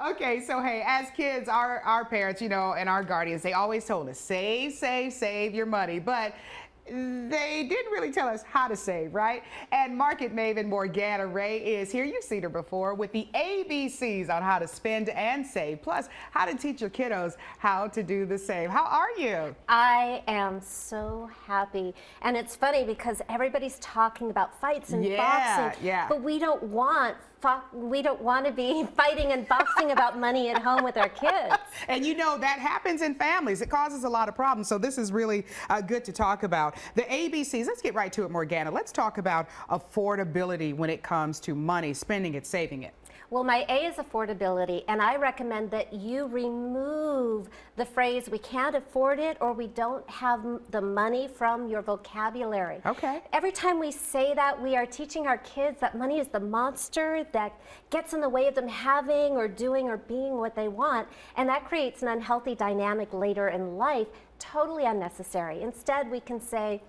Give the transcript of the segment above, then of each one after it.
Okay, so hey, as kids, our parents, and our guardians, they always told us, save, save, save your money. But they didn't really tell us how to save, right? And market maven Morgana Rae is here. You've seen her before with the ABCs on how to spend and save, plus how to teach your kiddos how to do the same. How are you? I am so happy. And it's funny because everybody's talking about fights and boxing, but we don't want to be fighting and boxing about money at home with our kids. And that happens in families. It causes a lot of problems. So this is really good to talk about. The ABCs, let's get right to it, Morgana. Let's talk about affordability when it comes to money, spending it, saving it. Well, my A is affordability, and I recommend that you remove the phrase we can't afford it or we don't have the money from your vocabulary. Okay. Every time we say that, we are teaching our kids that money is the monster that gets in the way of them having or doing or being what they want, and that creates an unhealthy dynamic later in life, totally unnecessary. Instead, we can say,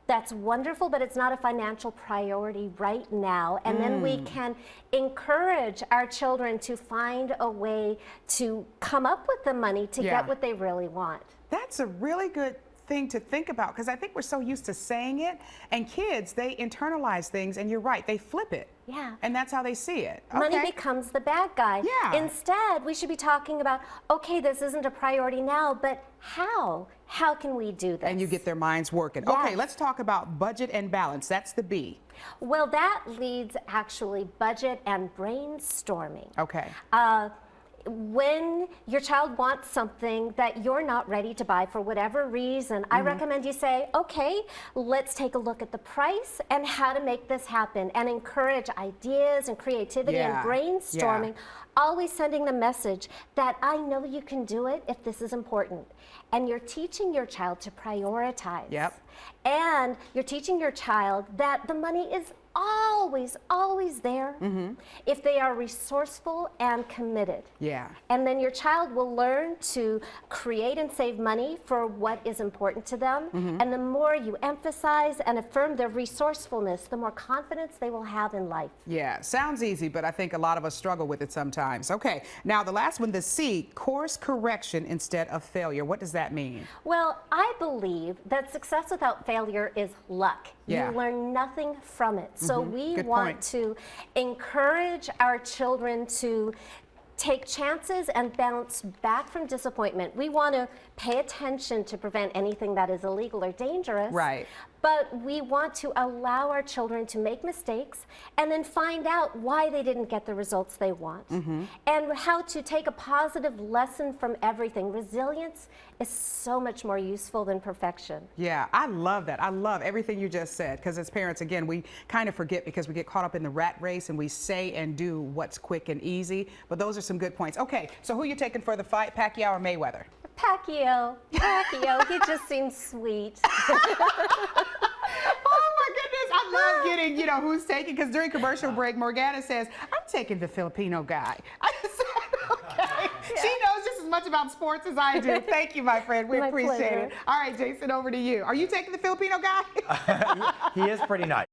that's wonderful, but it's not a financial priority right now. And then we can encourage our children to find a way to come up with the money to get what they really want. That's a really good thing to think about, because I think we're so used to saying it, and kids, they internalize things, and you're right, they flip it. Yeah. And that's how they see it. Money becomes the bad guy. Yeah. Instead, we should be talking about, okay, this isn't a priority now, but how? How can we do this? And you get their minds working. Yes. Okay, let's talk about budget and balance. That's the B. Well, that leads actually budget and brainstorming. Okay. When your child wants something that you're not ready to buy for whatever reason, I recommend you say, okay, let's take a look at the price and how to make this happen, and encourage ideas and creativity and brainstorming, always sending the message that I know you can do it if this is important. And you're teaching your child to prioritize. Yep. And you're teaching your child that the money is always there if they are resourceful and committed. Yeah. And then your child will learn to create and save money for what is important to them. And the more you emphasize and affirm their resourcefulness, the more confidence they will have in life. Yeah, sounds easy, but I think a lot of us struggle with it sometimes. Okay, now the last one, the C, course correction instead of failure. What does that mean? Well, I believe that success without failure is luck. Yeah. You learn nothing from it. So we Good want point. to encourage our children to take chances and bounce back from disappointment. We want to pay attention to prevent anything that is illegal or dangerous. Right. But we want to allow our children to make mistakes and then find out why they didn't get the results they want. And how to take a positive lesson from everything. Resilience is so much more useful than perfection. Yeah, I love that. I love everything you just said, because as parents, again, we kind of forget because we get caught up in the rat race and we say and do what's quick and easy. But those are some good points. Okay, so who you taking for the fight, Pacquiao or Mayweather? Pacquiao, he just seems sweet. Oh my goodness, I love getting, who's taking, because during commercial break, Morgana says, I'm taking the Filipino guy. I said, okay. She knows just as much about sports as I do. Thank you, my friend. We appreciate it. All right, Jason, over to you. Are you taking the Filipino guy? He is pretty nice.